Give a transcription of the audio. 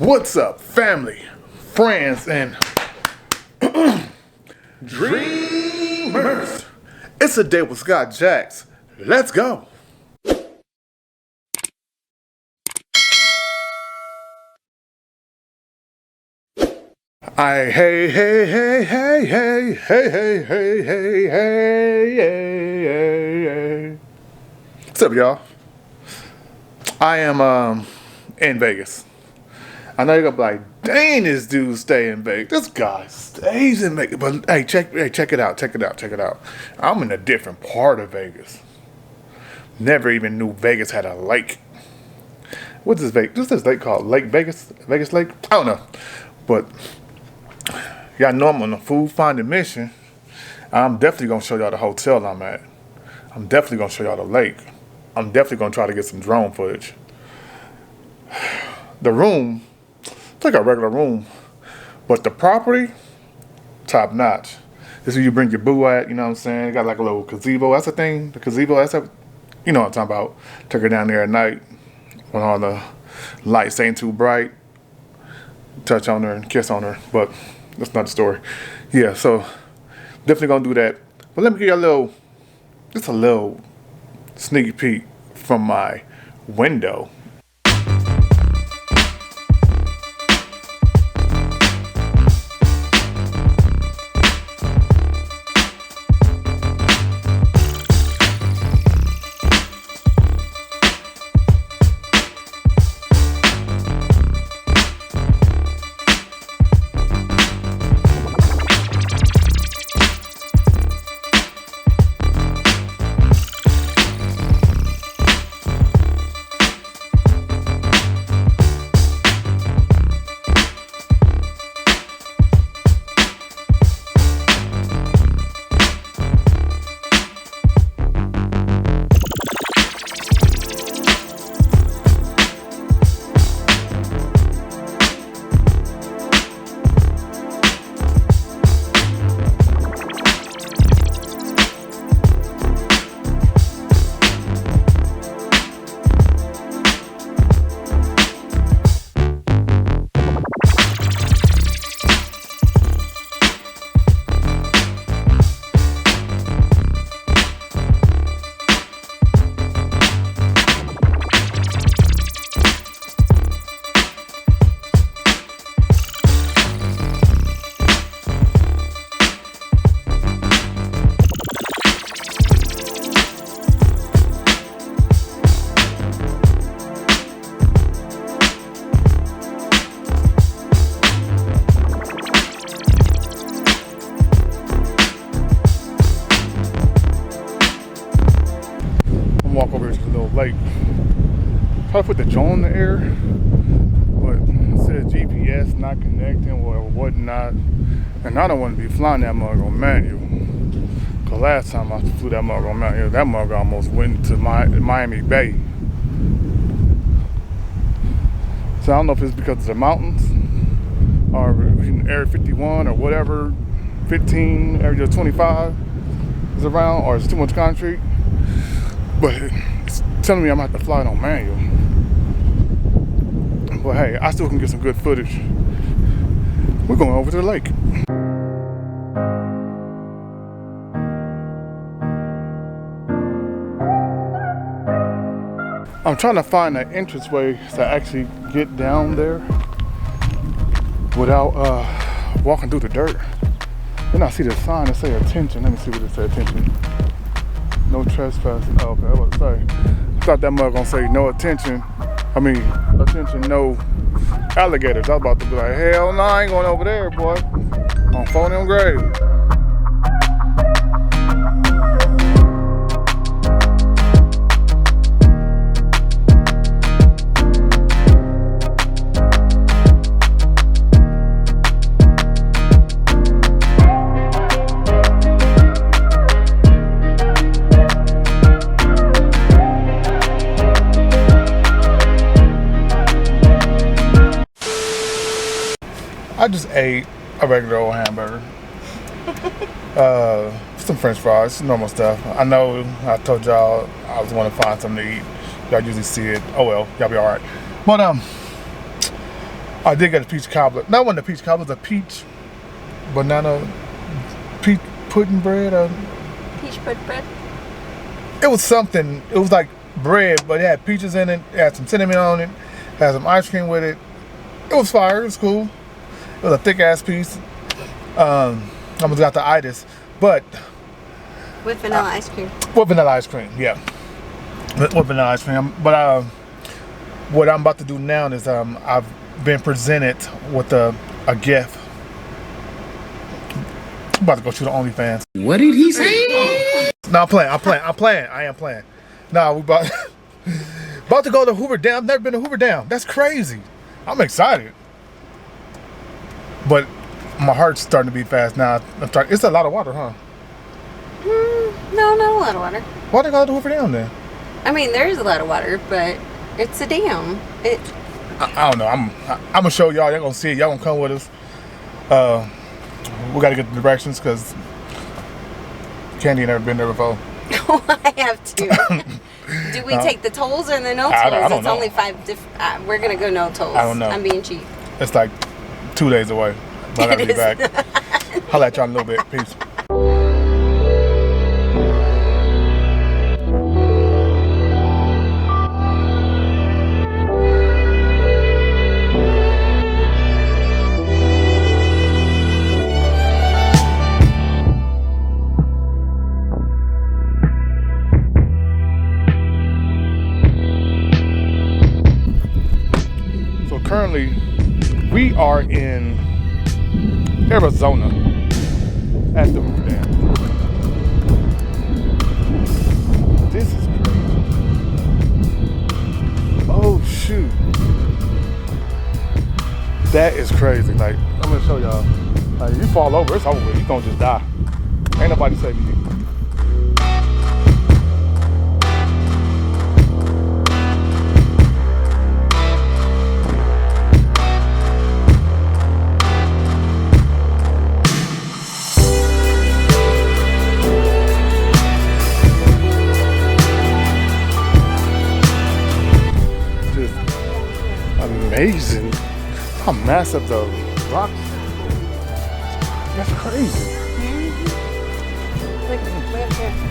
What's up, family, friends, and dreamers? It's a day with Scott Jax. Let's go. Hey. What's up, y'all? I am in Vegas. I know you're gonna be like, dang, this dude stay in Vegas. This guy stays in Vegas. But hey, check it out. I'm in a different part of Vegas. Never even knew Vegas had a lake. What's this lake? What's this lake called? Lake Vegas? Vegas Lake? I don't know. But y'all know I'm on a food finding mission. I'm definitely gonna show y'all the hotel I'm at. I'm definitely gonna show y'all the lake. I'm definitely gonna try to get some drone footage. The room, it's like a regular room, but the property, top notch. This is where you bring your boo at, you know what I'm saying? It got like a little gazebo, that's the thing. The gazebo, you know what I'm talking about. Took her down there at night when all the lights ain't too bright. Touch on her and kiss on her, but that's not the story. Yeah, so definitely gonna do that. But let me give you just a little sneak peek from my window. Walk over here to the little lake. Probably put the drone in the air, but it says GPS not connecting or whatnot. And I don't want to be flying that mug on manual. Cause last time I flew that mug on manual, that mug almost went into Miami Bay. So I don't know if it's because of the mountains or Area 51 or whatever, 15, Area 25 is around, or it's too much concrete. But it's telling me I'm gonna have to fly it on manual. But hey, I still can get some good footage. We're going over to the lake. I'm trying to find an entranceway to actually get down there without walking through the dirt. Then I see the sign that say attention. Let me see what it says, attention. No trespassing. Oh, okay, I was about to say. I thought that mug gonna say no attention. Attention, no alligators. I was about to be like, hell no, I ain't going over there, boy. On phone them grave. I just ate a regular old hamburger. Some french fries, normal stuff. I know I told y'all I was wanting to find something to eat. Y'all usually see it. Oh well, y'all be alright. But I did get a peach cobbler. Not one of the peach cobblers, a peach banana, peach pudding bread. Peach pudding bread? It was something. It was like bread, but it had peaches in it. It had some cinnamon on it. Had some ice cream with it. It was fire. It was cool. It was a thick ass piece. Almost got the itis, but with vanilla ice cream. With vanilla ice cream, yeah. With vanilla ice cream. But what I'm about to do now is I've been presented with a gift. I'm about to go shoot the OnlyFans. What did he say? No, I'm playing. I am playing. No, we about to go to Hoover Dam. I've never been to Hoover Dam. That's crazy. I'm excited. But my heart's starting to beat fast now. It's a lot of water, huh? No, not a lot of water. Why they go to Hoover Dam then? I mean, there is a lot of water, but it's a dam. I don't know. I'm gonna show y'all. Y'all gonna see it. Y'all gonna come with us. We gotta get the directions because Candy ain't never been there before. I have to. Do we take the tolls or the no tolls? I don't it's know. only 5 different. We're gonna go no tolls. I don't know. I'm being cheap. It's like 2 days away. But I'll be back. I'll let y'all in a little bit. Peace. So currently, we are in Arizona at the Hoover Dam. This is crazy. Oh shoot. That is crazy. Like, I'm gonna show y'all. Like, if you fall over, it's over. You're gonna just die. Ain't nobody saving you. Amazing how massive the rocks are. That's crazy. Look up there.